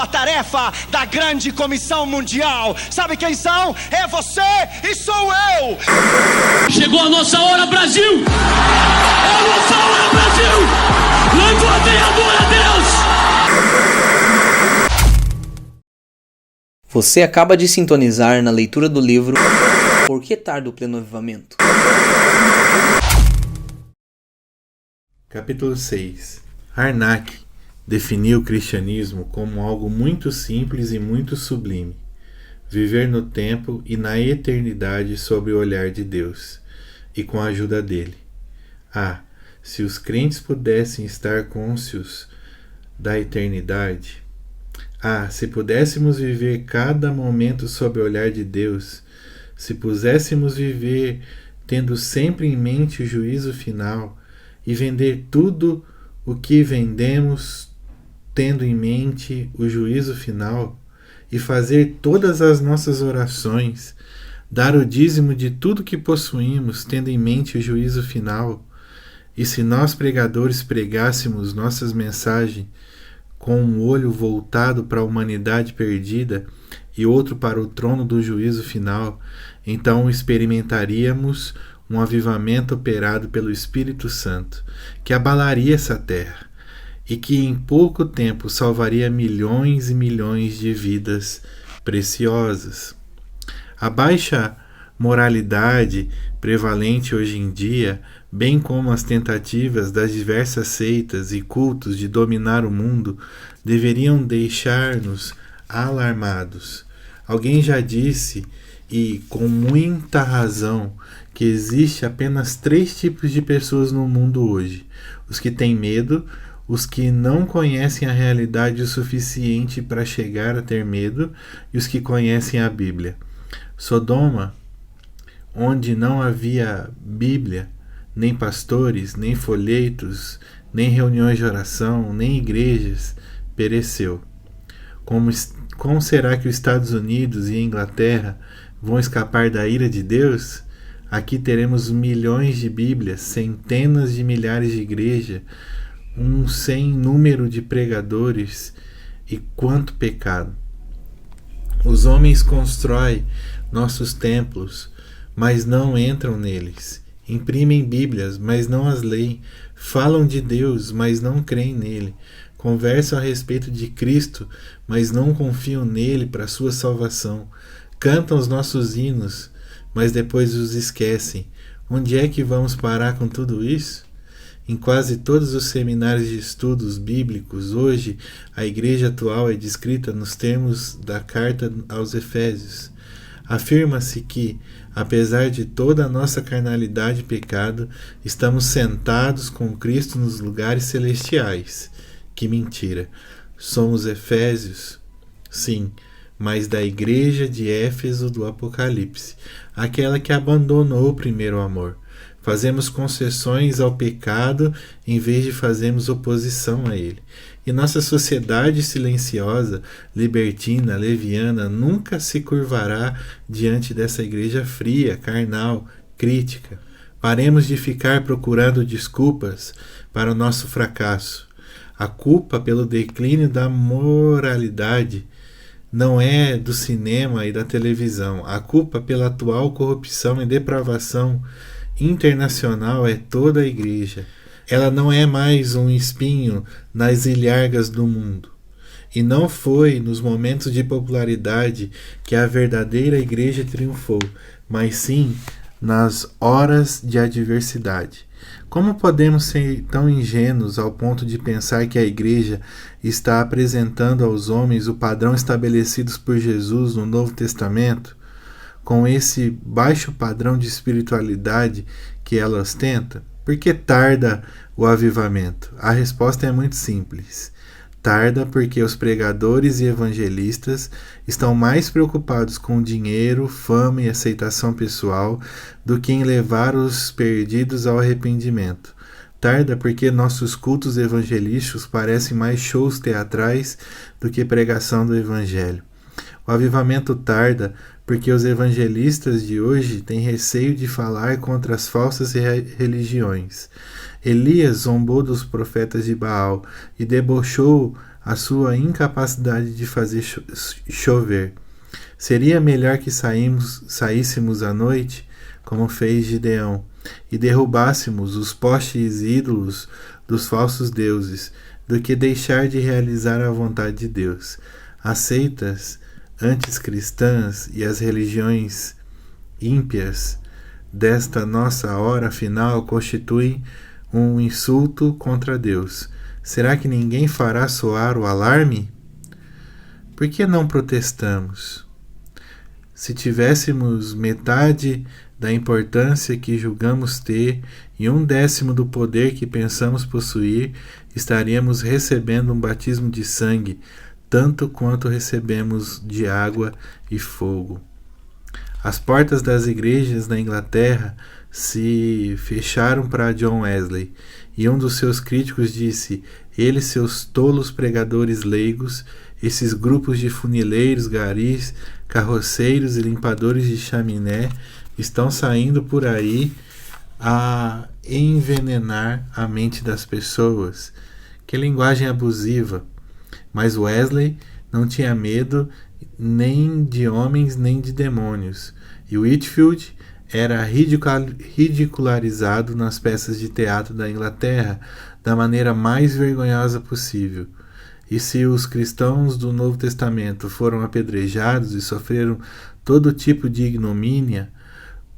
a tarefa da grande comissão mundial. Sabe quem são? É você e sou eu. Chegou a nossa hora, Brasil! É a nossa hora, Brasil! Levanta e adora a Deus! Você acaba de sintonizar na leitura do livro Por que Tarda o Pleno Avivamento? Capítulo 6. Harnack definiu o cristianismo como algo muito simples e muito sublime. Viver no tempo e na eternidade sob o olhar de Deus e com a ajuda dele. Se os crentes pudessem estar cônscios da eternidade. Se pudéssemos viver cada momento sob o olhar de Deus, se pudéssemos viver tendo sempre em mente o juízo final e vender tudo o que vendemos tendo em mente o juízo final e fazer todas as nossas orações, dar o dízimo de tudo que possuímos tendo em mente o juízo final, e se nós pregadores pregássemos nossas mensagens com um olho voltado para a humanidade perdida e outro para o trono do juízo final, então experimentaríamos um avivamento operado pelo Espírito Santo, que abalaria essa terra e que em pouco tempo salvaria milhões e milhões de vidas preciosas. A baixa moralidade prevalente hoje em dia, bem como as tentativas das diversas seitas e cultos de dominar o mundo, deveriam deixar-nos alarmados. Alguém já disse, e com muita razão, que existe apenas 3 tipos de pessoas no mundo hoje: os que têm medo, os que não conhecem a realidade o suficiente para chegar a ter medo e os que conhecem a Bíblia. Sodoma, onde não havia Bíblia, nem pastores, nem folhetos, nem reuniões de oração, nem igrejas, pereceu. Como será que os Estados Unidos e a Inglaterra vão escapar da ira de Deus? Aqui teremos milhões de Bíblias, centenas de milhares de igrejas, um sem número de pregadores, e quanto pecado. Os homens constroem nossos templos, mas não entram neles. Imprimem Bíblias, mas não as leem. Falam de Deus, mas não creem nele. Conversam a respeito de Cristo, mas não confiam nele para a sua salvação. Cantam os nossos hinos, mas depois os esquecem. Onde é que vamos parar com tudo isso? Em quase todos os seminários de estudos bíblicos, hoje, a igreja atual é descrita nos termos da carta aos Efésios. Afirma-se que, apesar de toda a nossa carnalidade e pecado, estamos sentados com Cristo nos lugares celestiais. Que mentira! Somos Efésios? Sim, mas da igreja de Éfeso do Apocalipse, aquela que abandonou o primeiro amor. Fazemos concessões ao pecado em vez de fazermos oposição a ele. E nossa sociedade silenciosa, libertina, leviana, nunca se curvará diante dessa igreja fria, carnal, crítica. Paremos de ficar procurando desculpas para o nosso fracasso. A culpa pelo declínio da moralidade não é do cinema e da televisão. A culpa pela atual corrupção e depravação internacional é toda a igreja. Ela não é mais um espinho nas ilhargas do mundo. E não foi nos momentos de popularidade que a verdadeira igreja triunfou, mas sim nas horas de adversidade. Como podemos ser tão ingênuos ao ponto de pensar que a igreja está apresentando aos homens o padrão estabelecido por Jesus no Novo Testamento, com esse baixo padrão de espiritualidade que ela ostenta? Por que tarda o avivamento? A resposta é muito simples. Tarda porque os pregadores e evangelistas estão mais preocupados com dinheiro, fama e aceitação pessoal do que em levar os perdidos ao arrependimento. Tarda porque nossos cultos evangelísticos parecem mais shows teatrais do que pregação do evangelho. O avivamento tarda porque os evangelistas de hoje têm receio de falar contra as falsas religiões. Elias zombou dos profetas de Baal e debochou a sua incapacidade de fazer chover. Seria melhor que saíssemos à noite, como fez Gideão, e derrubássemos os postes ídolos dos falsos deuses, do que deixar de realizar a vontade de Deus. As seitas anticristãs e as religiões ímpias desta nossa hora final constituem um insulto contra Deus. Será que ninguém fará soar o alarme? Por que não protestamos? Se tivéssemos metade da importância que julgamos ter e 1/10 do poder que pensamos possuir, estaríamos recebendo um batismo de sangue, tanto quanto recebemos de água e fogo. As portas das igrejas na Inglaterra se fecharam para John Wesley, e um dos seus críticos disse: eles, seus tolos pregadores leigos, esses grupos de funileiros, garis, carroceiros e limpadores de chaminé, estão saindo por aí a envenenar a mente das pessoas. Que linguagem abusiva! Mas Wesley não tinha medo nem de homens nem de demônios, e Whitefield era ridicularizado nas peças de teatro da Inglaterra da maneira mais vergonhosa possível. E se os cristãos do Novo Testamento foram apedrejados e sofreram todo tipo de ignomínia,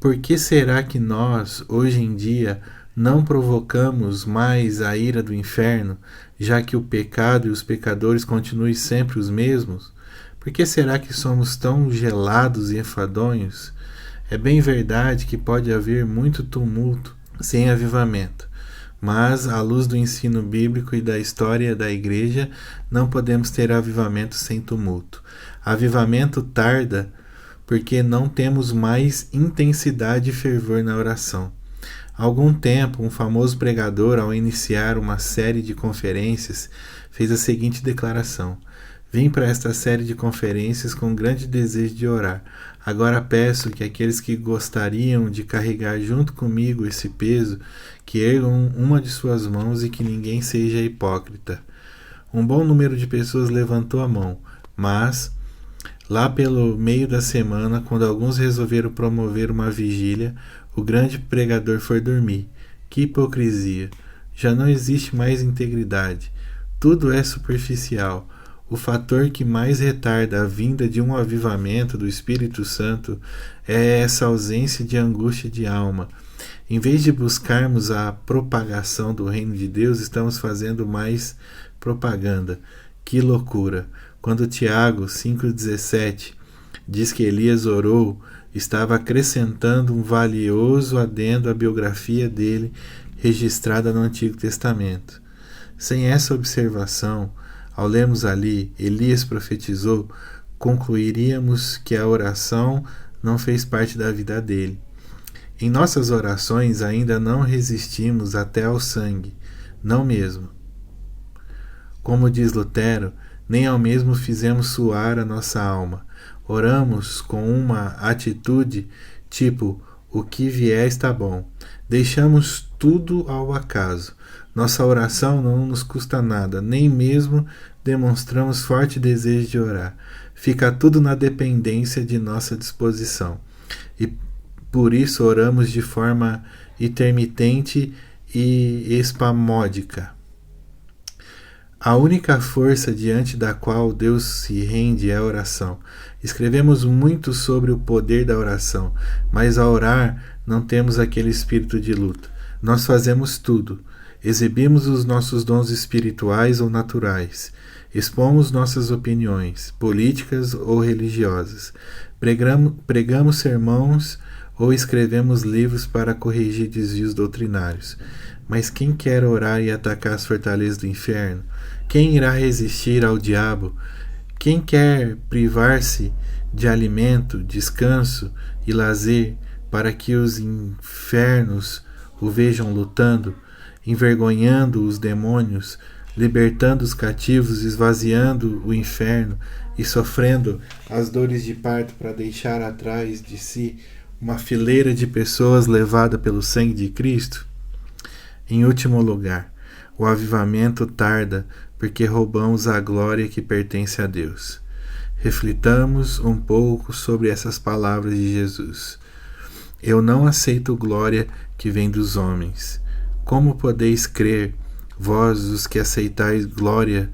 por que será que nós, hoje em dia, não provocamos mais a ira do inferno, já que o pecado e os pecadores continuem sempre os mesmos? Por que será que somos tão gelados e enfadonhos? É bem verdade que pode haver muito tumulto sem avivamento, mas, à luz do ensino bíblico e da história da igreja, não podemos ter avivamento sem tumulto. Avivamento tarda porque não temos mais intensidade e fervor na oração. Há algum tempo, um famoso pregador, ao iniciar uma série de conferências, fez a seguinte declaração: vim para esta série de conferências com grande desejo de orar. Agora peço que aqueles que gostariam de carregar junto comigo esse peso, que ergam uma de suas mãos e que ninguém seja hipócrita. Um bom número de pessoas levantou a mão, mas, lá pelo meio da semana, quando alguns resolveram promover uma vigília, o grande pregador foi dormir. Que hipocrisia! Já não existe mais integridade. Tudo é superficial. O fator que mais retarda a vinda de um avivamento do Espírito Santo é essa ausência de angústia de alma. Em vez de buscarmos a propagação do reino de Deus, estamos fazendo mais propaganda. Que loucura! Quando Tiago 5,17 diz que Elias orou, estava acrescentando um valioso adendo à biografia dele registrada no Antigo Testamento. Sem essa observação, ao lermos ali, Elias profetizou, concluiríamos que a oração não fez parte da vida dele. Em nossas orações ainda não resistimos até ao sangue, não mesmo. Como diz Lutero, nem ao mesmo fizemos suar a nossa alma. Oramos com uma atitude tipo, o que vier está bom. Deixamos tudo ao acaso. Nossa oração não nos custa nada, nem mesmo demonstramos forte desejo de orar. Fica tudo na dependência de nossa disposição. E por isso oramos de forma intermitente e espasmódica. A única força diante da qual Deus se rende é a oração. Escrevemos muito sobre o poder da oração, mas ao orar não temos aquele espírito de luta. Nós fazemos tudo. Exibimos os nossos dons espirituais ou naturais. Expomos nossas opiniões, políticas ou religiosas. Pregamos sermões ou escrevemos livros para corrigir desvios doutrinários. Mas quem quer orar e atacar as fortalezas do inferno? Quem irá resistir ao diabo? Quem quer privar-se de alimento, descanso e lazer para que os infernos o vejam lutando, envergonhando os demônios, libertando os cativos, esvaziando o inferno e sofrendo as dores de parto para deixar atrás de si uma fileira de pessoas levada pelo sangue de Cristo? Em último lugar, o avivamento tarda porque roubamos a glória que pertence a Deus. Reflitamos um pouco sobre essas palavras de Jesus. Eu não aceito glória que vem dos homens. Como podeis crer, vós os que aceitais glória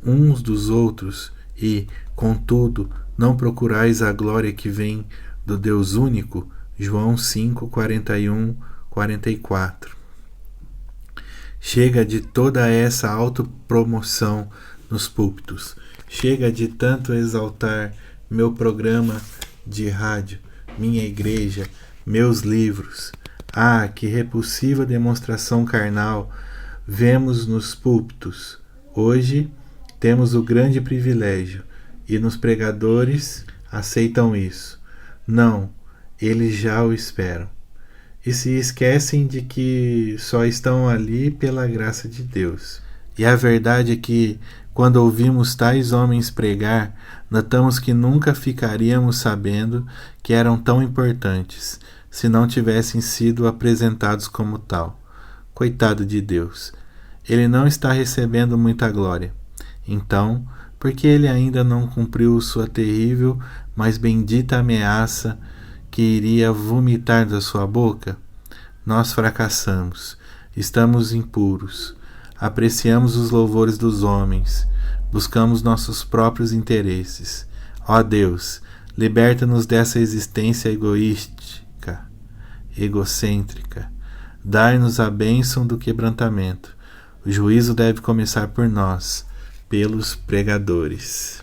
uns dos outros, e, contudo, não procurais a glória que vem do Deus único? João 5, 41, 44. Chega de toda essa autopromoção nos púlpitos. Chega de tanto exaltar meu programa de rádio, minha igreja, meus livros. Ah, que repulsiva demonstração carnal vemos nos púlpitos. Hoje temos o grande privilégio, e nos pregadores aceitam isso. Não, eles já o esperam. E se esquecem de que só estão ali pela graça de Deus. E a verdade é que, quando ouvimos tais homens pregar, notamos que nunca ficaríamos sabendo que eram tão importantes, se não tivessem sido apresentados como tal. Coitado de Deus, ele não está recebendo muita glória. Então, por que ele ainda não cumpriu sua terrível, mas bendita ameaça que iria vomitar da sua boca? Nós fracassamos, estamos impuros, apreciamos os louvores dos homens, buscamos nossos próprios interesses. Ó Deus, liberta-nos dessa existência egoística, egocêntrica. Dai-nos a bênção do quebrantamento. O juízo deve começar por nós, pelos pregadores.